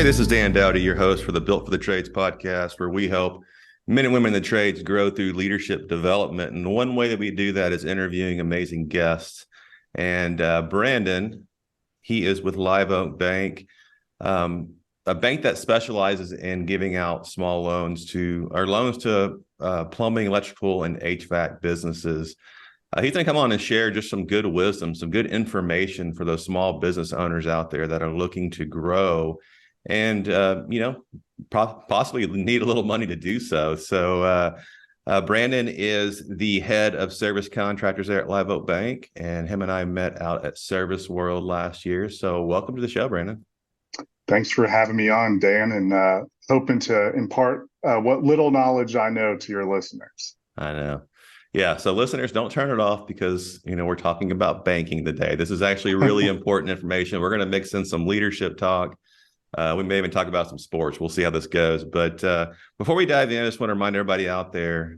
Hey, this is Dan Dowdy, your host for the Built for the Trades podcast, where we help men and women in the trades grow through leadership development. And one way that we do that is interviewing amazing guests. And Brandon, he is with Live Oak Bank, a bank that specializes in giving out small loans to plumbing, electrical, and HVAC businesses. He's going to come on and share just some good wisdom, some good information for those small business owners out there that are looking to grow and possibly need a little money to do so. So Brandon is the head of service contractors there at Live Oak Bank, and him and I met out at Service World last year. So welcome to the show, Brandon. Thanks for having me on, Dan, and hoping to impart what little knowledge I know to your listeners. I know. Yeah. So listeners, don't turn it off because, we're talking about banking today. This is actually really important information. We're going to mix in some leadership talk. We may even talk about some sports. We'll see how this goes. But before we dive in, I just want to remind everybody out there,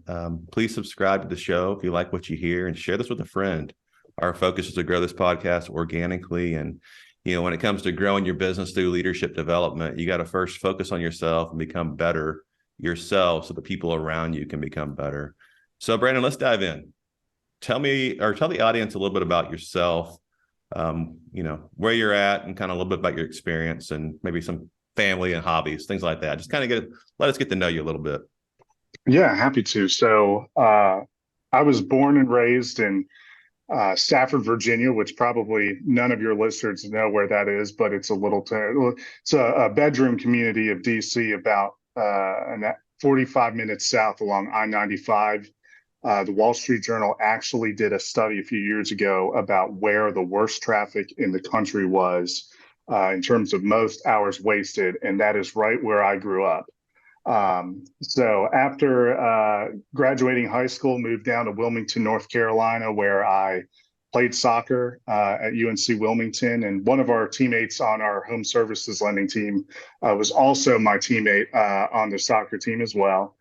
please subscribe to the show if you like what you hear and share this with a friend. Our focus is to grow this podcast organically. And, when it comes to growing your business through leadership development, you got to first focus on yourself and become better yourself so the people around you can become better. So, Brandon, let's dive in. Tell the audience a little bit about yourself. Where you're at and kind of a little bit about your experience and maybe some family and hobbies, things like that. Just kind of let us get to know you a little bit. Yeah, happy to. So I was born and raised in Stafford, Virginia, which probably none of your listeners know where that is, but it's a bedroom community of DC about 45 minutes south along I-95. The Wall Street Journal actually did a study a few years ago about where the worst traffic in the country was in terms of most hours wasted, and that is right where I grew up. So after graduating high school, moved down to Wilmington, North Carolina, where I played soccer at UNC Wilmington, and one of our teammates on our home services lending team was also my teammate on the soccer team as well.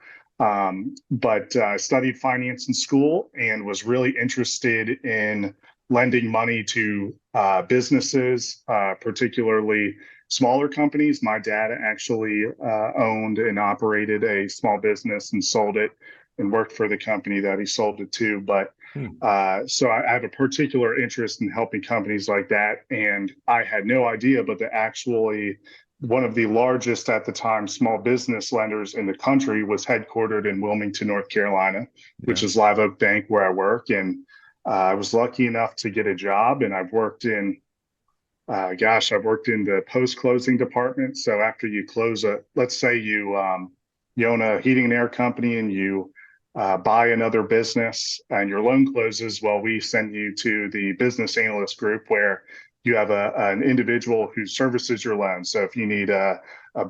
But I studied finance in school and was really interested in lending money to businesses, particularly smaller companies. My dad actually owned and operated a small business and sold it and worked for the company that he sold it to. But so I have a particular interest in helping companies like that. And I had no idea, but actually one of the largest at the time small business lenders in the country was headquartered in Wilmington, North Carolina, which is Live Oak Bank, where I work. And I was lucky enough to get a job, and I've worked in the post-closing department. So after you close let's say you own a heating and air company and you buy another business and your loan closes, well, we send you to the business analyst group where you have an individual who services your loan. So if you need a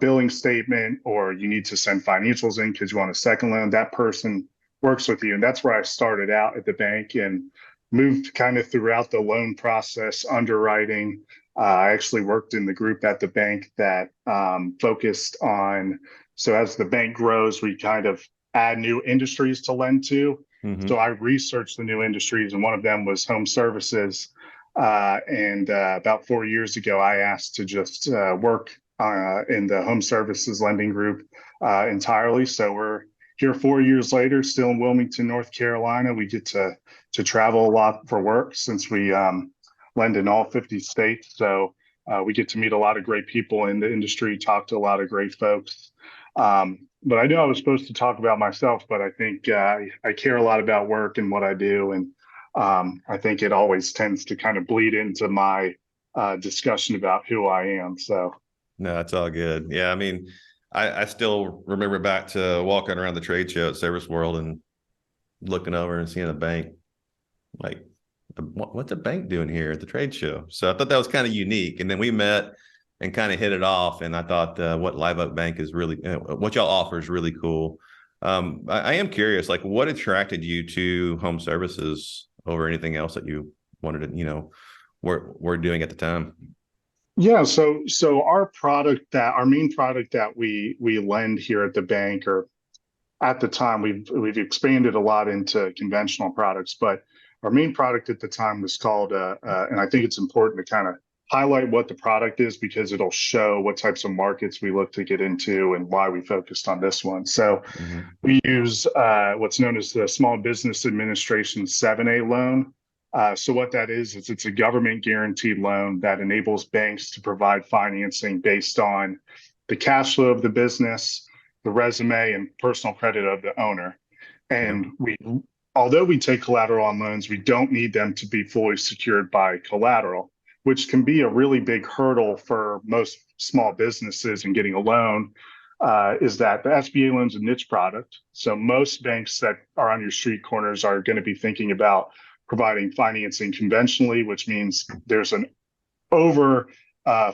billing statement or you need to send financials in because you want a second loan, that person works with you. And that's where I started out at the bank and moved kind of throughout the loan process, underwriting. I actually worked in the group at the bank that focused on, so as the bank grows, we kind of add new industries to lend to. Mm-hmm. So I researched the new industries, and one of them was home services. And about 4 years ago, I asked to just work in the home services lending group entirely. So we're here 4 years later, still in Wilmington, North Carolina. We get to travel a lot for work since we lend in all 50 states. So we get to meet a lot of great people in the industry, talk to a lot of great folks. But I knew I was supposed to talk about myself, but I think I care a lot about work and what I do. And I think it always tends to kind of bleed into my discussion about who I am. So, no, it's all good. Yeah, I mean, I still remember back to walking around the trade show at Service World and looking over and seeing a bank. Like, what's a bank doing here at the trade show? So I thought that was kind of unique. And then we met and kind of hit it off. And I thought what Live Oak Bank is really, what y'all offer is really cool. I am curious, like, what attracted you to home services over anything else that you wanted to, were doing at the time? Yeah, so our main product that we lend here at the bank, or at the time we've expanded a lot into conventional products, but our main product at the time was called, and I think it's important to kind of highlight what the product is because it'll show what types of markets we look to get into and why we focused on this one. So Mm-hmm. we use what's known as the Small Business Administration 7A loan. So what that is it's a government guaranteed loan that enables banks to provide financing based on the cash flow of the business, the resume, and personal credit of the owner. Yep. And although we take collateral on loans, we don't need them to be fully secured by collateral, which can be a really big hurdle for most small businesses in getting a loan. Is that the SBA loan's a niche product. So most banks that are on your street corners are going to be thinking about providing financing conventionally, which means there's an over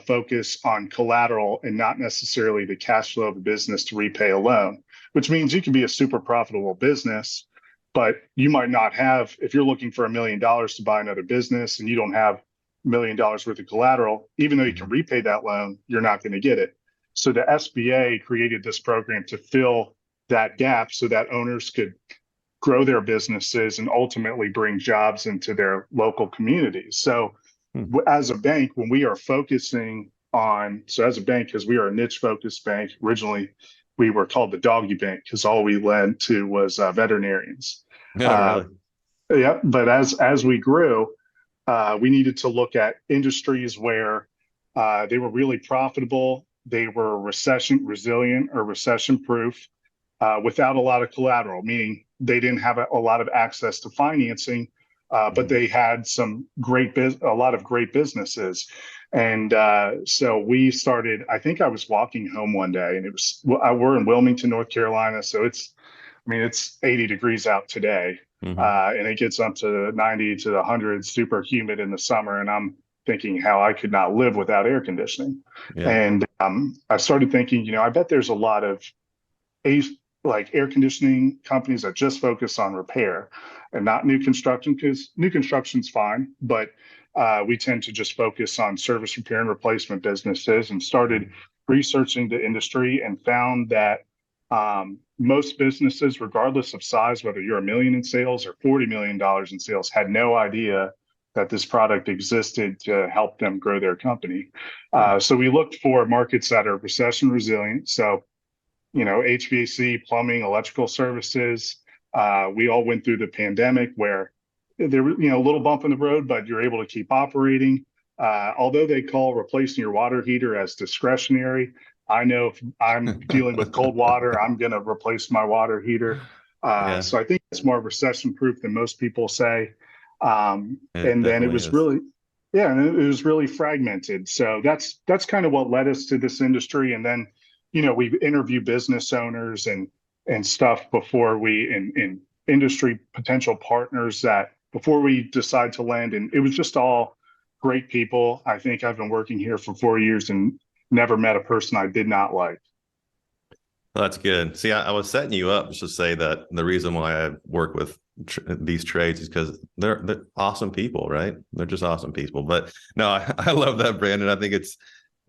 focus on collateral and not necessarily the cash flow of a business to repay a loan, which means you can be a super profitable business, but you might not have, if you're looking for $1 million to buy another business and you don't have $1 million worth of collateral, even though you can repay that loan, you're not going to get it. So the SBA created this program to fill that gap so that owners could grow their businesses and ultimately bring jobs into their local communities. So as a bank, when we are focusing on, so as a bank, because we are a niche focused bank, originally we were called the doggy bank because all we led to was veterinarians. Yeah, really. Yeah, but as we grew, we needed to look at industries where they were really profitable, they were recession resilient or recession proof, without a lot of collateral, meaning they didn't have a lot of access to financing, but they had a lot of great businesses. And so we started, I think I was walking home one day and we're in Wilmington, North Carolina. So it's 80 degrees out today. And it gets up to 90 to 100, super humid in the summer. And I'm thinking how I could not live without air conditioning. Yeah. And I started thinking, I bet there's a lot of air conditioning companies that just focus on repair and not new construction, because new construction's fine, but we tend to just focus on service repair and replacement businesses, and started researching the industry and found that most businesses, regardless of size, whether you're $1 million in sales or $40 million in sales, had no idea that this product existed to help them grow their company. So we looked for markets that are recession resilient. So HVAC, plumbing, electrical services. We all went through the pandemic where there were, a little bump in the road, but you're able to keep operating. Although they call replacing your water heater as discretionary, I know if I'm dealing with cold water, I'm going to replace my water heater. So I think it's more recession proof than most people say. And then it was really, and it was really fragmented. So that's kind of what led us to this industry. And then we interview business owners and stuff before in industry potential partners that before we decide to land. And it was just all great people. I think I've been working here for 4 years and never met a person I did not like. Well, that's good. See, I was setting you up just to say that the reason why I work with these trades is because they're awesome people, right? They're just awesome people. But no, I love that, Brandon. I think it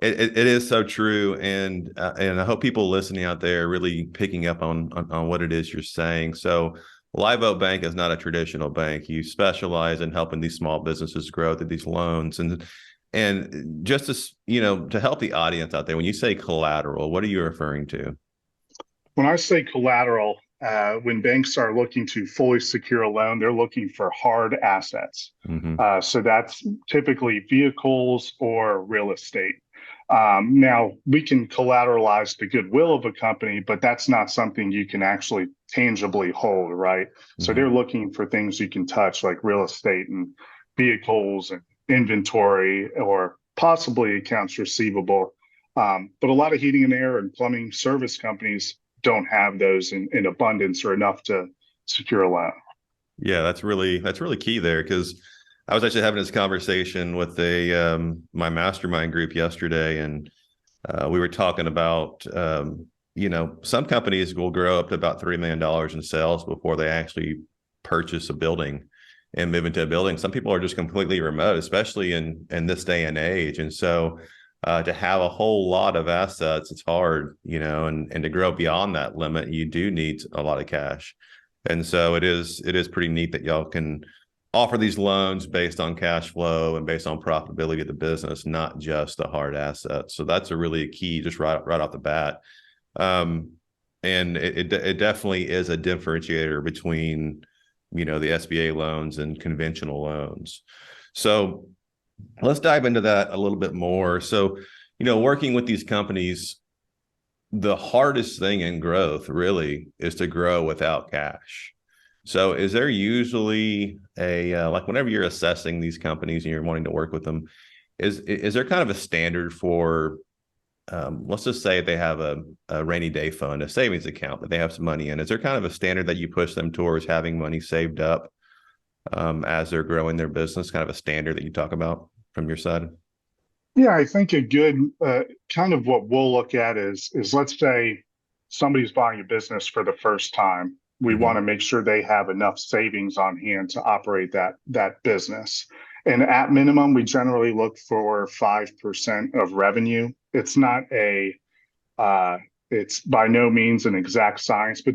is so true, and I hope people listening out there are really picking up on what it is you're saying. So, Live Oak Bank is not a traditional bank. You specialize in helping these small businesses grow through these loans, and just to help the audience out there. When you say collateral, what are you referring to? When I say collateral, when banks are looking to fully secure a loan, they're looking for hard assets. So that's typically vehicles or real estate. Now, we can collateralize the goodwill of a company, but that's not something you can actually tangibly hold, right? So they're looking for things you can touch, like real estate and vehicles and inventory, or possibly accounts receivable. But a lot of heating and air and plumbing service companies don't have those in abundance or enough to secure a loan. Yeah, that's really key there, because I was actually having this conversation with my mastermind group yesterday, and we were talking about some companies will grow up to about $3 million in sales before they actually purchase a building and move into a building. Some people are just completely remote, especially in this day and age, and so to have a whole lot of assets, it's hard, and to grow beyond that limit, you do need a lot of cash. And so it is pretty neat that y'all can offer these loans based on cash flow and based on profitability of the business, not just the hard assets. So that's a really key, just right off the bat. Um, and it definitely is a differentiator between, the SBA loans and conventional loans. So let's dive into that a little bit more. So, working with these companies, the hardest thing in growth really is to grow without cash. So is there usually like whenever you're assessing these companies and you're wanting to work with them, is there kind of a standard for, let's just say they have a rainy day fund, a savings account that they have some money in. Is there kind of a standard that you push them towards having money saved up as they're growing their business, kind of a standard that you talk about from your side? Yeah, I think a good kind of what we'll look at is let's say somebody's buying a business for the first time. We want to Mm-hmm. make sure they have enough savings on hand to operate that business. And at minimum, we generally look for 5% of revenue. It's not a uh, it's by no means an exact science, but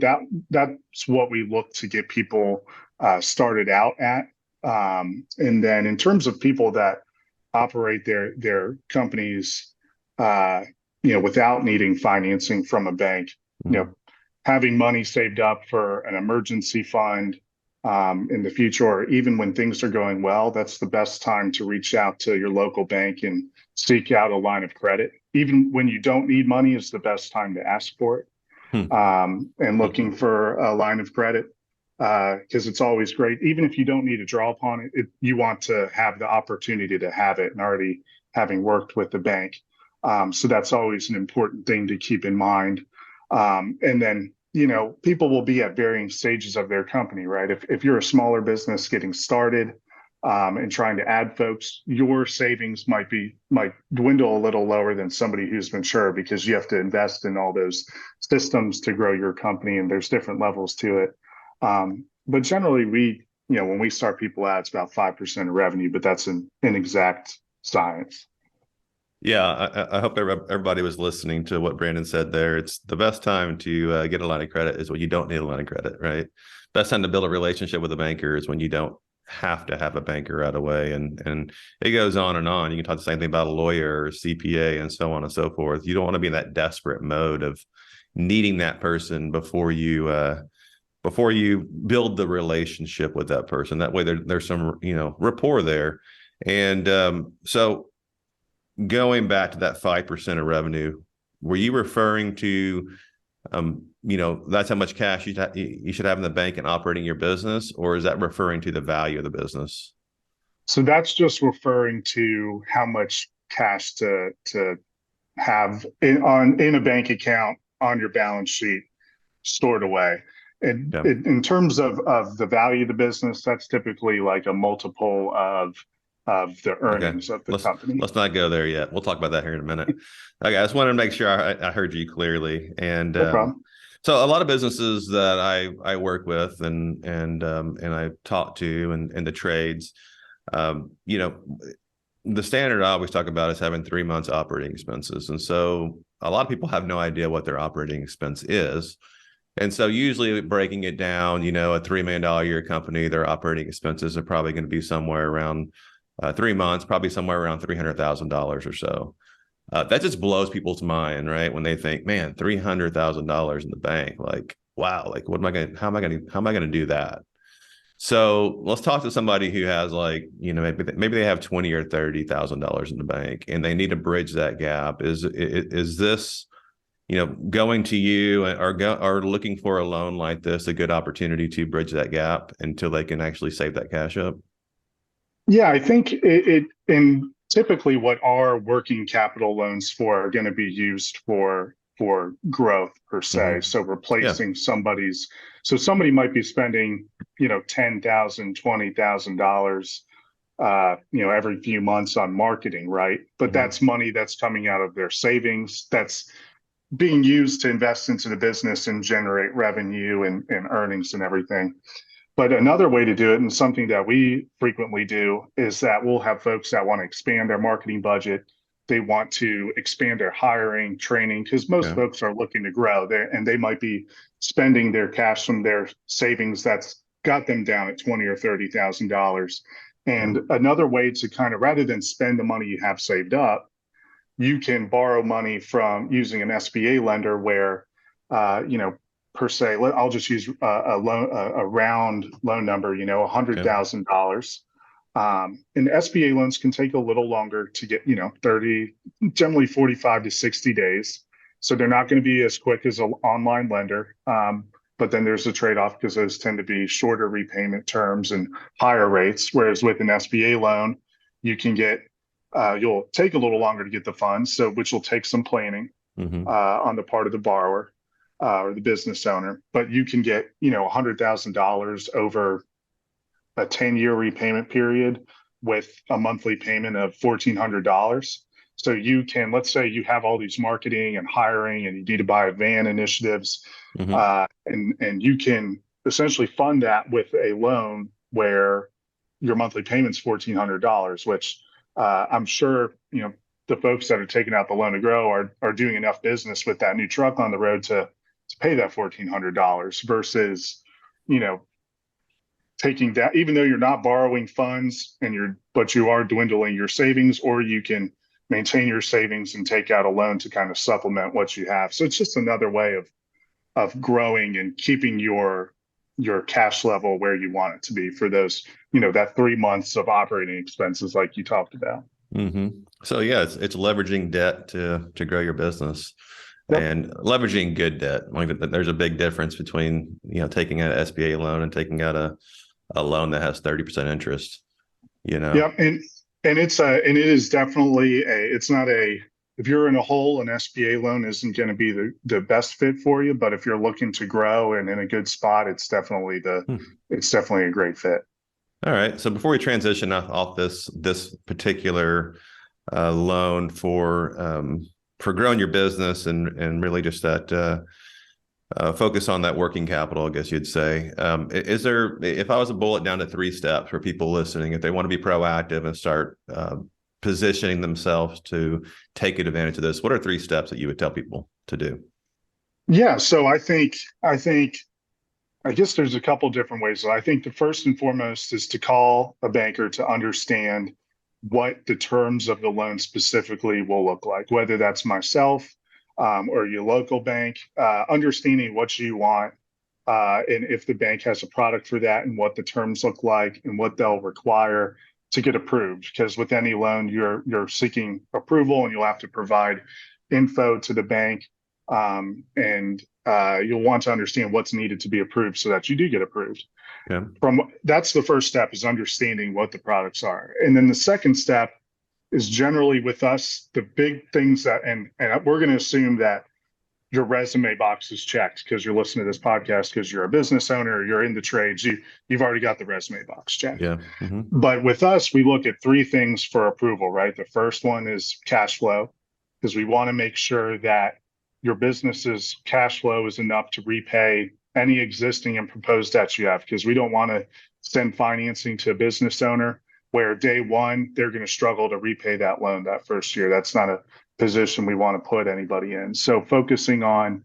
that's what we look to get people started out at. And then in terms of people that operate their companies, uh, without needing financing from a bank, you know, having money saved up for an emergency fund in the future, or even when things are going well, that's the best time to reach out to your local bank and seek out a line of credit. Even when you don't need money is the best time to ask for it, and looking for a line of credit, because it's always great. Even if you don't need to draw upon it, you want to have the opportunity to have it and already having worked with the bank. So that's always an important thing to keep in mind. And then, people will be at varying stages of their company, right? If you're a smaller business getting started, and trying to add folks, your savings might dwindle a little lower than somebody who's mature, because you have to invest in all those systems to grow your company, and there's different levels to it. But generally, when we start people out, it's about 5% of revenue, but that's an inexact science. Yeah, I hope everybody was listening to what Brandon said there. It's the best time to get a line of credit is when you don't need a line of credit, right? Best time to build a relationship with a banker is when you don't have to have a banker right away. And it goes on and on. You can talk the same thing about a lawyer or CPA and so on and so forth. You don't want to be in that desperate mode of needing that person before you build the relationship with that person. That way there's some, rapport there. And so going back to that 5% of revenue, were you referring to, that's how much cash you should have in the bank and operating your business, or is that referring to the value of the business? So that's just referring to how much cash to have in a bank account on your balance sheet stored away. And Yeah. in terms of the value of the business, that's typically like a multiple of the Okay. earnings of the Let's company. let's not go there yet. We'll talk about that here in a minute. Okay, I just wanted to make sure I heard you clearly. And No problem. so a lot of businesses that I work with and I talk to and the trades, um, you know, the standard I always talk about is having 3 months operating expenses. And so a lot of people have no idea what their operating expense is. And so usually breaking it down, a $3 million a year company, their operating expenses are probably going to be somewhere around 3 months, probably somewhere around $300,000 or so. That just blows people's mind, right? When they think, man, $300,000 in the bank, like, wow, like, how am I going to do that? So let's talk to somebody who has like, maybe they have 20 or $30,000 in the bank and they need to bridge that gap. Is this, going to you or looking for a loan like this a good opportunity to bridge that gap until they can actually save that cash up? Yeah, I think and typically what our working capital loans for are going to be used for growth per se. Mm-hmm. So Yeah. replacing so somebody might be spending, $10,000, $20,000, every few months on marketing, right? But Mm-hmm. that's money that's coming out of their savings that's being used to invest into the business and generate revenue and earnings and everything. But another way to do it, and something that we frequently do, is that we'll have folks that want to expand their marketing budget. They want to expand their hiring, training, because most Yeah. folks are looking to grow there, and they might be spending their cash from their savings that's got them down at $20,000 or $30,000. And another way to kind of, rather than spend the money you have saved up, you can borrow money from using an SBA lender where, per se, I'll just use a round loan number, $100,000. And SBA loans can take a little longer to get, 30, generally 45 to 60 days. So they're not going to be as quick as an online lender. But then there's a trade-off because those tend to be shorter repayment terms and higher rates. Whereas with an SBA loan, you can get, you'll take a little longer to get the funds, so which will take some planning on the part of the borrower or the business owner. But you can get, $100,000 over a 10-year repayment period with a monthly payment of $1,400. So you can, let's say you have all these marketing and hiring and you need to buy a van initiatives, and you can essentially fund that with a loan where your monthly payment's $1,400, which I'm sure, the folks that are taking out the loan to grow are doing enough business with that new truck on the road to pay that $1,400 versus, taking that, even though you're not borrowing funds but you are dwindling your savings, or you can maintain your savings and take out a loan to kind of supplement what you have. So it's just another way of growing and keeping your cash level where you want it to be for those, that 3 months of operating expenses like you talked about. So yeah, it's leveraging debt to grow your business. Yep. And leveraging good debt. Like there's a big difference between, taking an SBA loan and taking out a loan that has 30% interest, Yeah. And it is definitely it's not if you're in a hole, an SBA loan isn't going to be the best fit for you. But if you're looking to grow and in a good spot, it's definitely a great fit. All right. So before we transition off this particular loan for growing your business and really just that focus on that working capital, I guess you'd say. Is there, if I was to bullet down to 3 steps for people listening, if they want to be proactive and start positioning themselves to take advantage of this, what are 3 steps that you would tell people to do? Yeah. So I guess there's a couple different ways. So I think the first and foremost is to call a banker to understand what the terms of the loan specifically will look like, whether that's myself or your local bank, understanding what you want and if the bank has a product for that and what the terms look like and what they'll require to get approved. Because with any loan, you're seeking approval and you'll have to provide info to the bank, and you'll want to understand what's needed to be approved so that you do get approved. Yeah. That's the first step, is understanding what the products are. And then the second step is generally with us, the big things that, and we're going to assume that your resume box is checked because you're listening to this podcast because you're a business owner or you're in the trades. You've already got the resume box checked. Yeah. But with us, we look at 3 things for approval, right? The first one is cash flow, because we want to make sure that your business's cash flow is enough to repay any existing and proposed debts you have, because we don't want to send financing to a business owner where day one, they're going to struggle to repay that loan that first year. That's not a position we want to put anybody in. So focusing on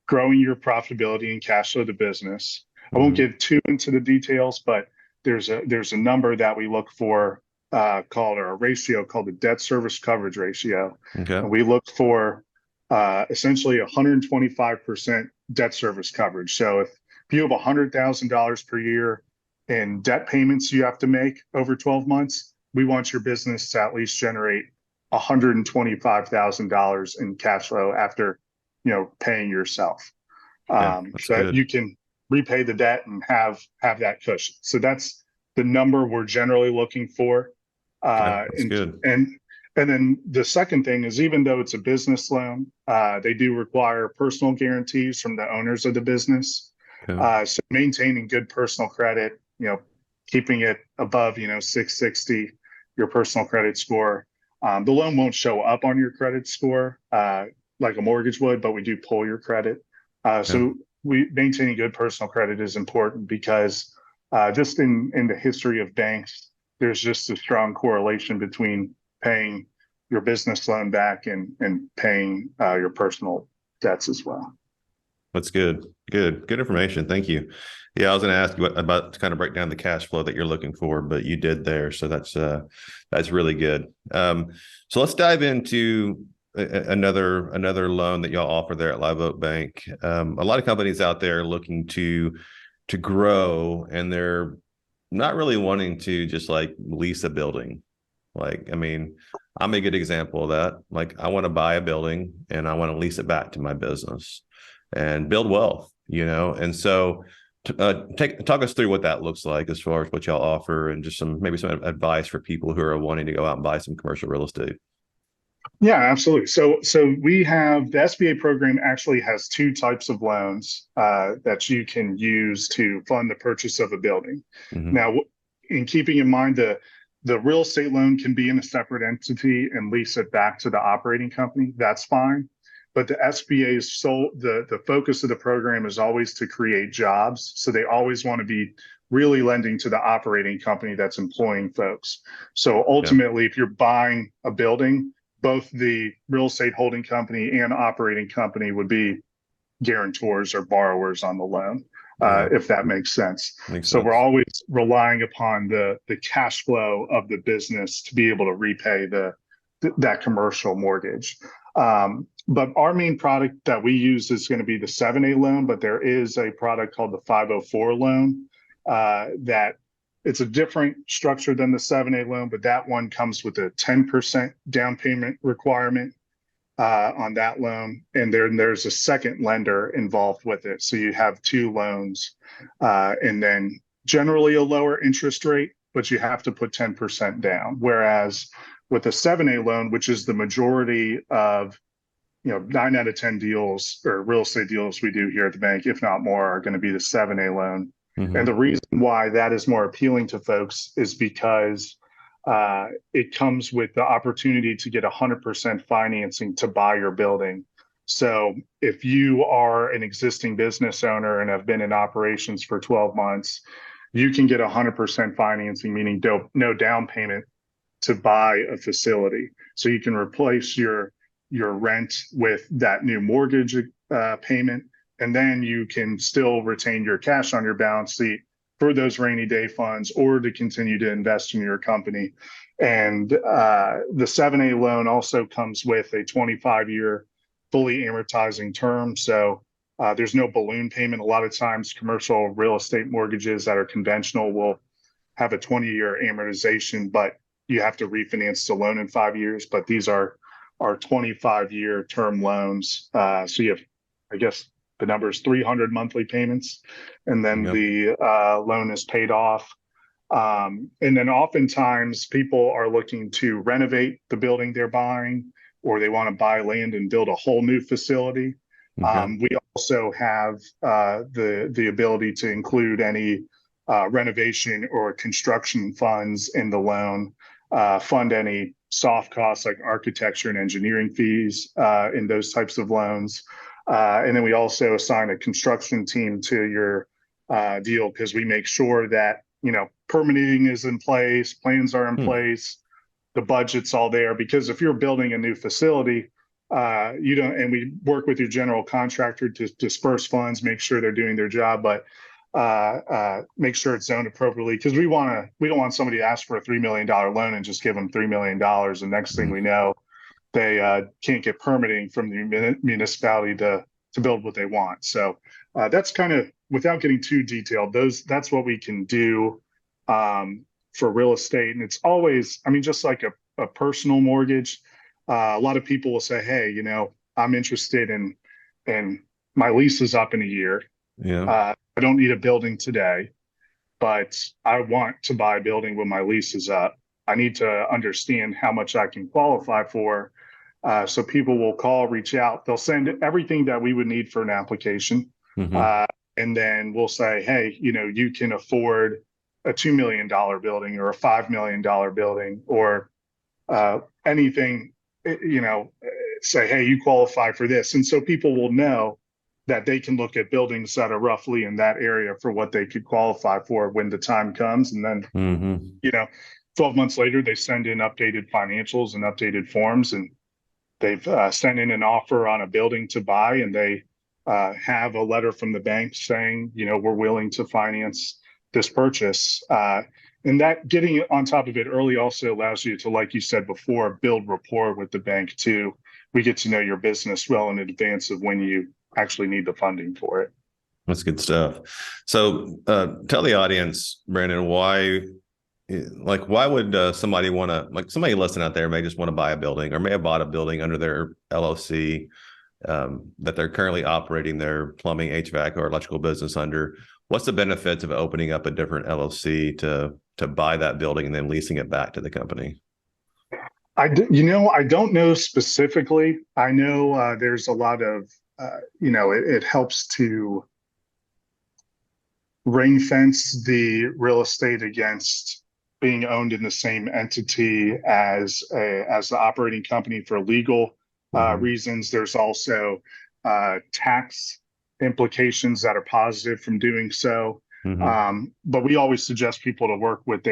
growing your profitability and cash flow of the business. I won't get too into the details, but there's a number that we look for called, or a ratio called the debt service coverage ratio. Okay. And we look for essentially 125% debt service coverage. So if you have $100,000 per year in debt payments you have to make over 12 months, we want your business to at least generate $125,000 in cash flow after, paying yourself, so that you can repay the debt and have that cushion. So that's the number we're generally looking for. That's good. And then the second thing is, even though it's a business loan, they do require personal guarantees from the owners of the business. Okay. So maintaining good personal credit, keeping it above, 660, your personal credit score. The loan won't show up on your credit score like a mortgage would, but we do pull your credit. So maintaining good personal credit is important because just in the history of banks, there's just a strong correlation between paying your business loan back and paying your personal debts as well. That's good. Good information. Thank you. Yeah, I was going to ask you about to kind of break down the cash flow that you're looking for, but you did there, so that's really good. So let's dive into another loan that y'all offer there at Live Oak Bank. A lot of companies out there looking to grow, and they're not really wanting to just like lease a building. Like, I mean, I'm a good example of that. Like, I want to buy a building and I want to lease it back to my business and build wealth, And so, talk us through what that looks like as far as what y'all offer, and just maybe some advice for people who are wanting to go out and buy some commercial real estate. Yeah, absolutely. So we have the SBA program actually has two types of loans that you can use to fund the purchase of a building. Mm-hmm. Now, in keeping in mind the real estate loan can be in a separate entity and lease it back to the operating company, that's fine. But the SBA's the focus of the program is always to create jobs. So they always want to be really lending to the operating company that's employing folks. So ultimately, if you're buying a building, both the real estate holding company and operating company would be guarantors or borrowers on the loan, if that makes sense. So we're always relying upon the cash flow of the business to be able to repay that commercial mortgage. But our main product that we use is going to be the 7A loan, but there is a product called the 504 loan that it's a different structure than the 7A loan, but that one comes with a 10% down payment requirement on that loan. And there's a second lender involved with it. So you have two loans and then generally a lower interest rate, but you have to put 10% down. Whereas with a 7A loan, which is the majority of 9 out of 10 deals or real estate deals we do here at the bank, if not more, are going to be the 7A loan. Mm-hmm. And the reason why that is more appealing to folks is because it comes with the opportunity to get 100% financing to buy your building. So if you are an existing business owner and have been in operations for 12 months, you can get 100% financing, meaning no down payment to buy a facility. So you can replace your rent with that new mortgage payment. And then you can still retain your cash on your balance sheet for those rainy day funds or to continue to invest in your company. And the 7A loan also comes with a 25-year fully amortizing term. So there's no balloon payment. A lot of times commercial real estate mortgages that are conventional will have a 20-year amortization, but you have to refinance the loan in 5 years. But these are 25-year term loans. So you have, I guess, the number is 300 monthly payments, and then the loan is paid off. And then oftentimes people are looking to renovate the building they're buying, or they want to buy land and build a whole new facility. Okay. We also have the ability to include any renovation or construction funds in the loan, fund any soft costs like architecture and engineering fees in those types of loans. And then we also assign a construction team to your deal, because we make sure that, permitting is in place, plans are in place, the budget's all there. Because if you're building a new facility, and we work with your general contractor to disperse funds, make sure they're doing their job, but make sure it's zoned appropriately, because we don't want somebody to ask for a $3 million loan and just give them $3 million. And next thing we know, they can't get permitting from the municipality to build what they want. So that's kind of, without getting too detailed, that's what we can do for real estate. And it's always, just like a personal mortgage. A lot of people will say, hey, I'm interested in my lease is up in a year. Yeah. I don't need a building today, but I want to buy a building when my lease is up. I need to understand how much I can qualify for. So people will call, reach out. They'll send everything that we would need for an application. Mm-hmm. And then we'll say, hey, you can afford a $2 million building or a $5 million building or anything, say, hey, you qualify for this. And so people will know that they can look at buildings that are roughly in that area for what they could qualify for when the time comes. And then, 12 months later, they send in updated financials and updated forms, and they've sent in an offer on a building to buy, and they have a letter from the bank saying, we're willing to finance this purchase. And that getting it on top of it early also allows you to, like you said before, build rapport with the bank too. We get to know your business well in advance of when you actually need the funding for it. That's good stuff. So tell the audience, Brandon, why would somebody want to, like somebody listening out there may just want to buy a building or may have bought a building under their LLC that they're currently operating their plumbing, HVAC, or electrical business under. What's the benefits of opening up a different LLC to buy that building and then leasing it back to the company? I don't know specifically. I know there's a lot of, it helps to ring fence the real estate against being owned in the same entity as the operating company for legal reasons. There's also tax implications that are positive from doing so. But we always suggest people to work with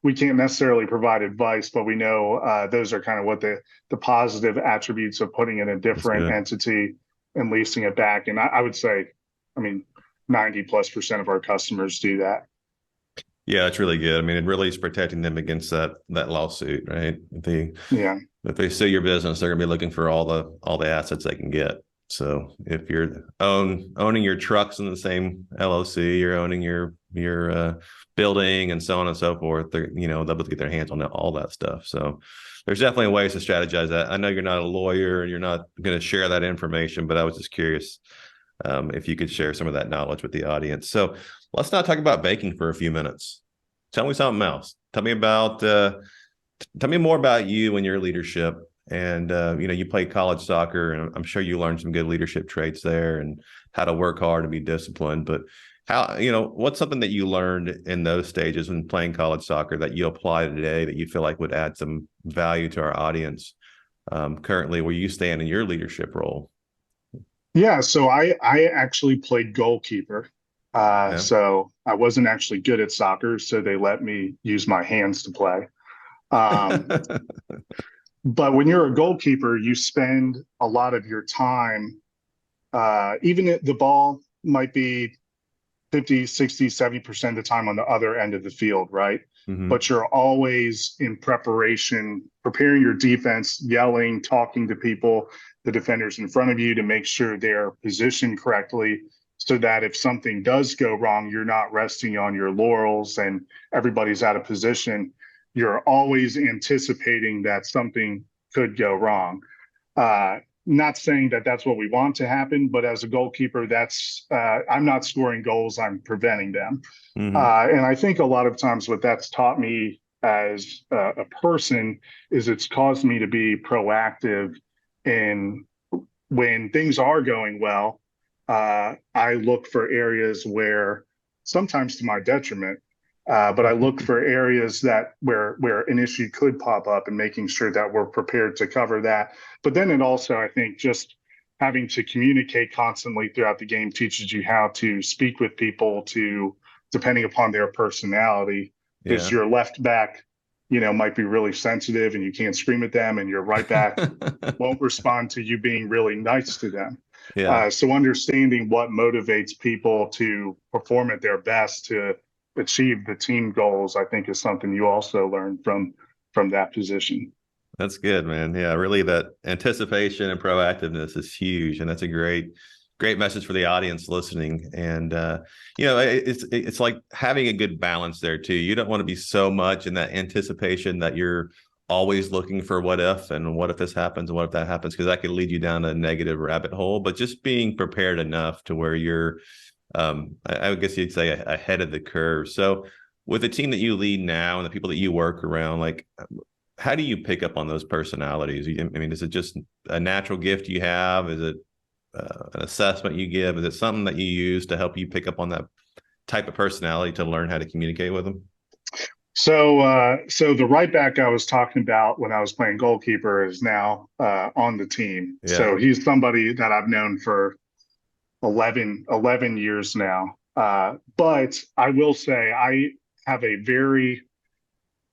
we can't necessarily provide advice, but we know those are kind of what the positive attributes of putting in a different entity and leasing it back. And I would say, 90+% of our customers do that. Yeah, it's really good. I mean, it really is protecting them against that lawsuit, right? If they sue your business, they're going to be looking for all the assets they can get. So if you're owning your trucks in the same LLC, you're owning your building and so on and so forth, they'll be able to get their hands on all that stuff. So there's definitely ways to strategize that. I know you're not a lawyer and you're not going to share that information, but I was just curious if you could share some of that knowledge with the audience. So let's not talk about baking for a few minutes. Tell me something else. Tell me more about you and your leadership. And you played college soccer, and I'm sure you learned some good leadership traits there and how to work hard and be disciplined. But what's something that you learned in those stages when playing college soccer that you apply today that you feel like would add some value to our audience currently where you stand in your leadership role? Yeah, so I actually played goalkeeper. So I wasn't actually good at soccer, so they let me use my hands to play. But when you're a goalkeeper, you spend a lot of your time, even if the ball might be 50, 60, 70% of the time on the other end of the field, right? But you're always in preparation, preparing your defense, yelling, talking to people, the defenders in front of you to make sure they're positioned correctly so that if something does go wrong, you're not resting on your laurels and everybody's out of position. You're always anticipating that something could go wrong. Not saying that that's what we want to happen, but as a goalkeeper, I'm not scoring goals, I'm preventing them. And I think a lot of times what that's taught me as a person is it's caused me to be proactive. And when things are going well, I look for areas where, sometimes to my detriment, but I look for areas where an issue could pop up and making sure that we're prepared to cover that. But then it also, I think, just having to communicate constantly throughout the game teaches you how to speak with people depending upon their personality. Because your left back, might be really sensitive and you can't scream at them, and your right back won't respond to you being really nice to them. So understanding what motivates people to perform at their best to achieve the team goals, I think, is something you also learn from that position. That's good, man. Yeah, really, that anticipation and proactiveness is huge, and that's a great message for the audience listening. And it's like having a good balance there too. You don't want to be so much in that anticipation that you're always looking for what if this happens and what if that happens, because that could lead you down a negative rabbit hole. But just being prepared enough to where you're I would guess you'd say ahead of the curve. So with the team that you lead now and the people that you work around, like, how do you pick up on those personalities? I mean, is it just a natural gift you have? Is it an assessment you give? Is it something that you use to help you pick up on that type of personality to learn how to communicate with them? So the right back I was talking about when I was playing goalkeeper is now on the team. So he's somebody that I've known for 11 years now. But I will say I have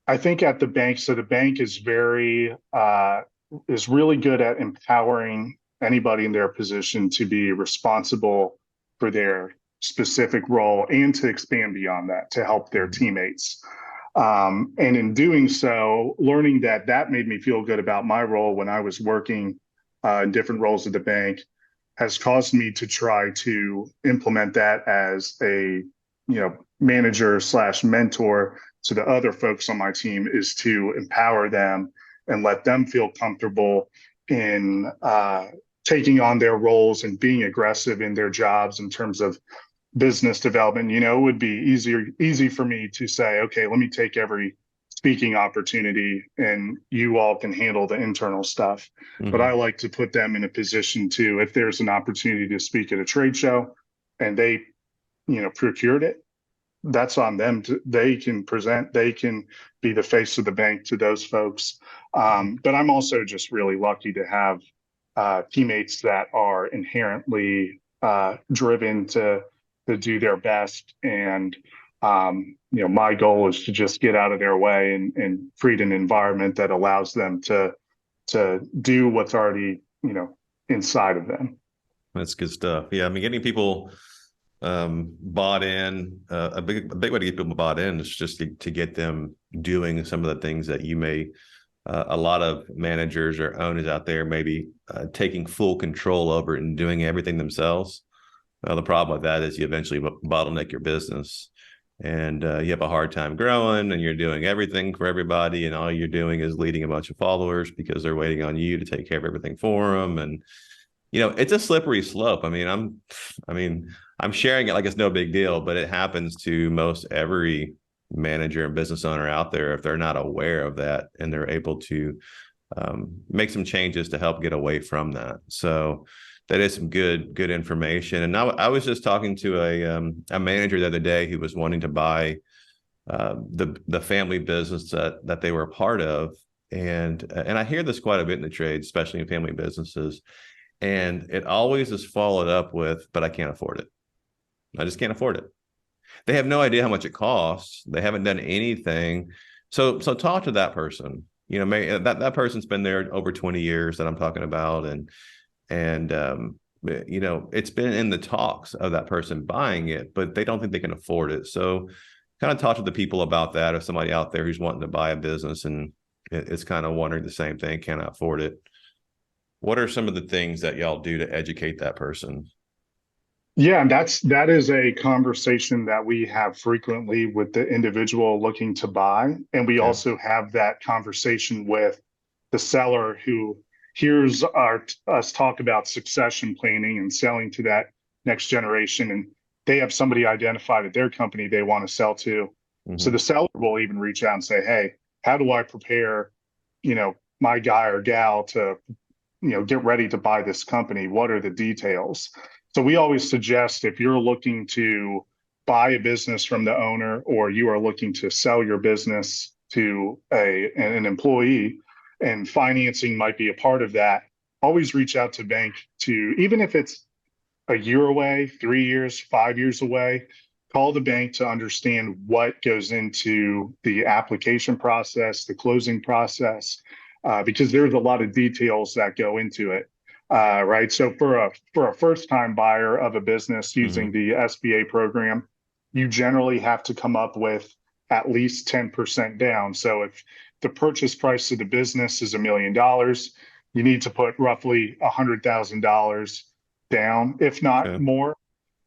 I think at the bank, so the bank is really good at empowering anybody in their position to be responsible for their specific role and to expand beyond that to help their teammates. And in doing so, learning that that made me feel good about my role when I was working in different roles at the bank has caused me to try to implement that as a manager slash mentor to the other folks on my team, is to empower them and let them feel comfortable in taking on their roles and being aggressive in their jobs in terms of business development. It would be easy for me to say, okay, let me take every speaking opportunity and you all can handle the internal stuff. But I like to put them in a position to, if there's an opportunity to speak at a trade show and they, procured it, that's on them. They can present, they can be the face of the bank to those folks. But I'm also just really lucky to have teammates that are inherently driven to do their best. And my goal is to just get out of their way and create an environment that allows them to do what's already inside of them. That's good stuff. Yeah, I mean, getting people bought in, a big way to get people bought in is just to get them doing some of the things that you may a lot of managers or owners out there maybe taking full control over it and doing everything themselves. The problem with that is you eventually bottleneck your business, and you have a hard time growing, and you're doing everything for everybody, and all you're doing is leading a bunch of followers because they're waiting on you to take care of everything for them. And it's a slippery slope. I mean, I'm sharing it like it's no big deal, but it happens to most every manager and business owner out there if they're not aware of that and they're able to make some changes to help get away from that. So that is some good information. And I was just talking to a manager the other day who was wanting to buy the family business that they were a part of, and I hear this quite a bit in the trade, especially in family businesses, and it always is followed up with, "But I can't afford it. I just can't afford it." They have no idea how much it costs. They haven't done anything. So talk to that person. That person's been there over 20 years that I'm talking about, and it's been in the talks of that person buying it, but they don't think they can afford it. So kind of talk to the people about that. If somebody out there who's wanting to buy a business and is kind of wondering the same thing, cannot afford it, what are some of the things that y'all do to educate that person? Yeah, and that is a conversation that we have frequently with the individual looking to buy. And we also have that conversation with the seller who hears us talk about succession planning and selling to that next generation. And they have somebody identified at their company they want to sell to. So the seller will even reach out and say, "Hey, how do I prepare, my guy or gal to, get ready to buy this company? What are the details?" So we always suggest, if you're looking to buy a business from the owner, or you are looking to sell your business to an employee, and financing might be a part of that, always reach out to bank to, even if it's a year away, 3 years, 5 years away, call the bank to understand what goes into the application process, the closing process, because there's a lot of details that go into it. Right. So for a first time buyer of a business using the SBA program, you generally have to come up with at least 10% down. So if the purchase price of the business is $1 million, you need to put roughly $100,000 down, if not more.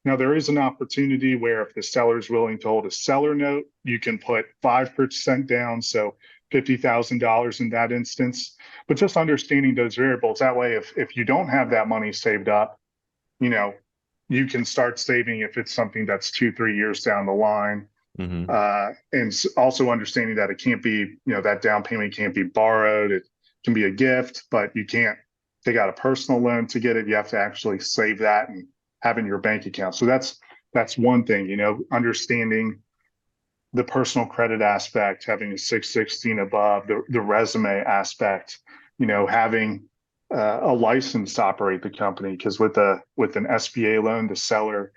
Now, there is an opportunity where if the seller is willing to hold a seller note, you can put 5% down. So $50,000 in that instance. But just understanding those variables, that way, if you don't have that money saved up, you can start saving if it's something that's 2-3 years down the line. And also understanding that it can't be, that down payment can't be borrowed. It can be a gift, but you can't take out a personal loan to get it. You have to actually save that and have in your bank account. So that's one thing, understanding the personal credit aspect, having a 616 above, the resume aspect, having a license to operate the company, because with an SBA loan, the seller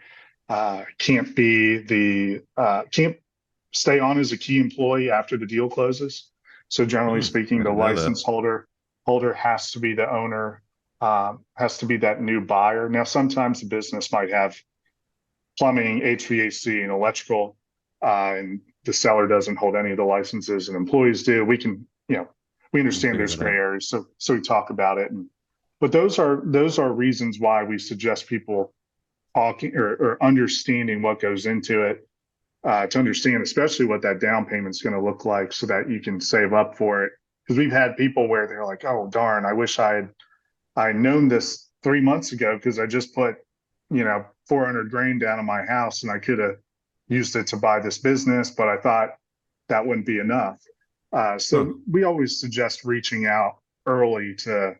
can't stay on as a key employee after the deal closes. So generally speaking, the license holder has to be the owner has to be that new buyer. Now, sometimes the business might have plumbing, HVAC, and electrical, and the seller doesn't hold any of the licenses and employees do. We can, we We'll understand figure there's that gray out. areas, so we talk about it. But those are reasons why we suggest people talking or understanding what goes into it, to understand especially what that down payment is going to look like, so that you can save up for it. Because we've had people where they're like, "Oh darn, I wish I known this 3 months ago, because I just put, 400 grand down on my house and I could have used it to buy this business, but I thought that wouldn't be enough." Huh. So we always suggest reaching out early to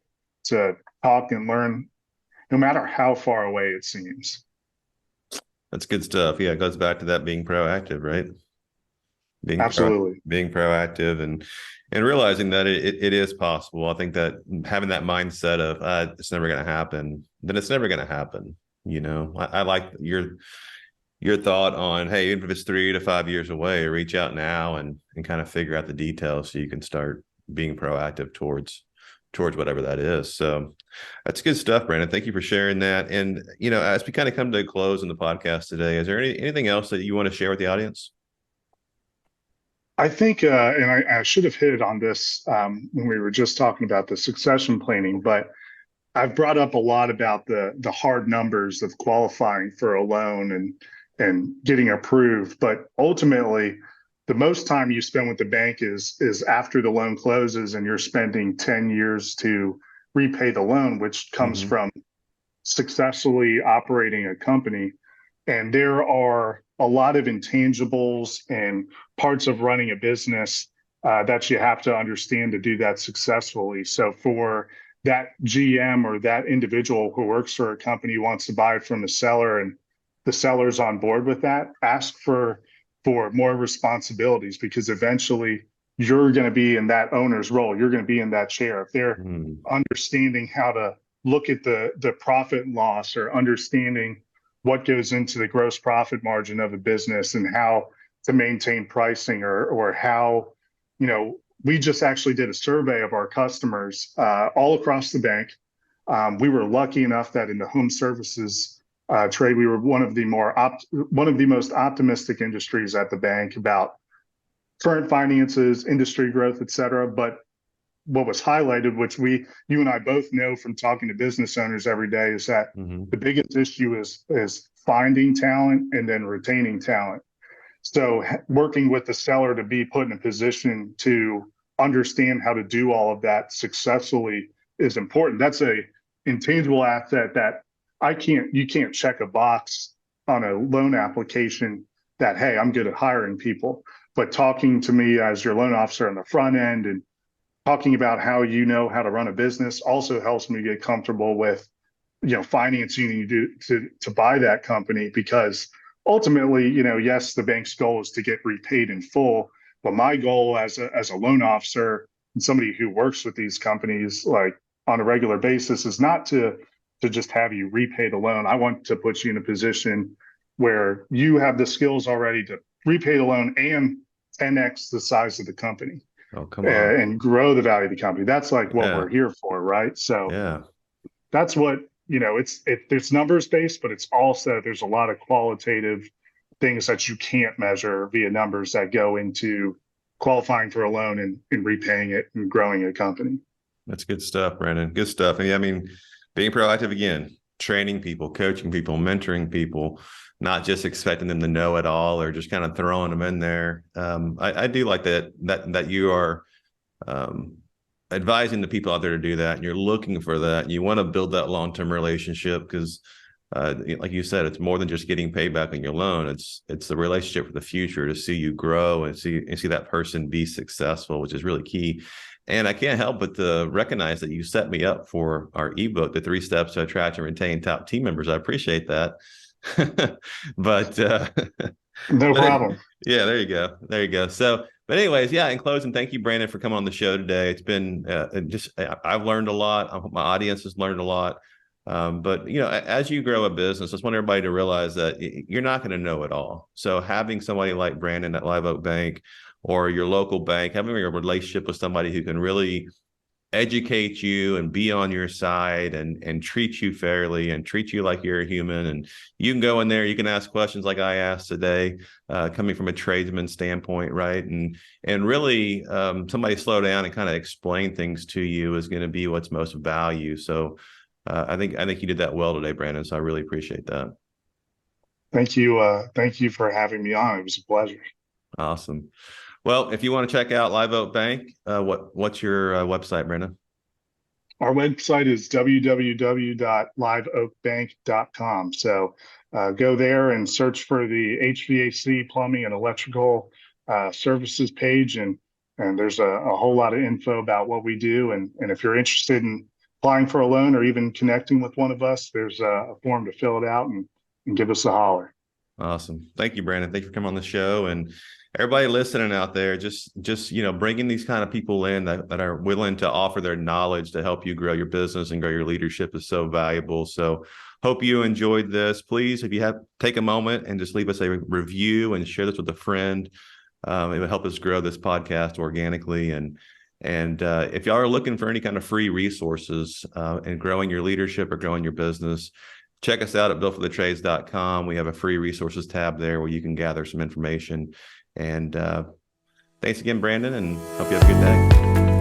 talk and learn, no matter how far away it seems. That's good stuff. Yeah, it goes back to that being proactive, right? Being pro Absolutely. being proactive and realizing that it is possible. I think that having that mindset of it's never going to happen, then it's never going to happen. I like your thought on, hey, even if it's 3 to 5 years away, reach out now and kind of figure out the details so you can start being proactive towards whatever that is. So that's good stuff, Brandon. Thank you for sharing that. And as we kind of come to a close in the podcast today, is there anything else that you want to share with the audience? I think, and I should have hit on this when we were just talking about the succession planning, but I've brought up a lot about the hard numbers of qualifying for a loan and getting approved. But ultimately, the most time you spend with the bank is after the loan closes, and you're spending 10 years to repay the loan, which comes Mm-hmm. from successfully operating a company. And there are a lot of intangibles and parts of running a business that you have to understand to do that successfully. So for that GM or that individual who works for a company wants to buy it from the seller, and the seller's on board with that, ask for more responsibilities, because eventually you're going to be in that owner's role. You're going to be in that chair. If they're Mm-hmm. understanding how to look at the profit and loss, or understanding what goes into the gross profit margin of a business, and how to maintain pricing, or how, we just actually did a survey of our customers all across the bank. We were lucky enough that in the home services trade, we were one of the most optimistic industries at the bank about current finances, industry growth, et cetera. But what was highlighted, which you and I both know from talking to business owners every day, is that Mm-hmm. the biggest issue is finding talent and then retaining talent. So working with the seller to be put in a position to understand how to do all of that successfully is important. That's a intangible asset that you can't check a box on a loan application that, hey, I'm good at hiring people. But talking to me as your loan officer on the front end, and talking about how you know how to run a business, also helps me get comfortable with, financing you do to buy that company. Because ultimately, yes, the bank's goal is to get repaid in full, but my goal as a loan officer and somebody who works with these companies like on a regular basis is not to just have you repay the loan. I want to put you in a position where you have the skills already to repay the loan and 10x the size of the company, Oh, come on. and grow the value of the company. That's like what Yeah. we're here for, right? So Yeah. that's what, there's numbers based, but it's also, there's a lot of qualitative things that you can't measure via numbers that go into qualifying for a loan and repaying it and growing a company. That's good stuff, Brandon. Good stuff. And I mean, being proactive again, training people, coaching people, mentoring people, not just expecting them to know it all or just kind of throwing them in there. I do like that you are um, advising the people out there to do that, and you're looking for that. And you want to build that long-term relationship because, like you said, it's more than just getting paid back on your loan. It's the relationship for the future, to see you grow and see that person be successful, which is really key. And I can't help but to recognize that you set me up for our ebook, The 3 Steps to Attract and Retain Top Team Members. I appreciate that. but No but problem. yeah, there you go. There you go. So, but anyways, yeah, in closing, thank you, Brandon, for coming on the show today. It's been I've learned a lot. I hope my audience has learned a lot. But as you grow a business, I just want everybody to realize that you're not going to know it all. So having somebody like Brandon at Live Oak Bank or your local bank, having a relationship with somebody who can really educate you and be on your side and treat you fairly and treat you like you're a human. And you can go in there, you can ask questions like I asked today, coming from a tradesman standpoint, right? And really, somebody slow down and kind of explain things to you is going to be what's most value. So I think you did that well today, Brandon. So I really appreciate that. Thank you. Thank you for having me on. It was a pleasure. Awesome. Well, if you want to check out Live Oak Bank, what's your website, Brandon? Our website is www.liveoakbank.com. So go there and search for the HVAC, plumbing, and electrical services page, and there's a whole lot of info about what we do. And if you're interested in applying for a loan or even connecting with one of us, there's a form to fill it out and give us a holler. Awesome. Thank you, Brandon. Thank you for coming on the show. And everybody listening out there, just bringing these kind of people in that are willing to offer their knowledge to help you grow your business and grow your leadership is so valuable. So hope you enjoyed this. Please, if you have, take a moment and just leave us a review and share this with a friend. It would help us grow this podcast organically. And if y'all are looking for any kind of free resources in growing your leadership or growing your business, check us out at builtforthetrades.com. We have a free resources tab there where you can gather some information. And thanks again, Brandon, and hope you have a good day.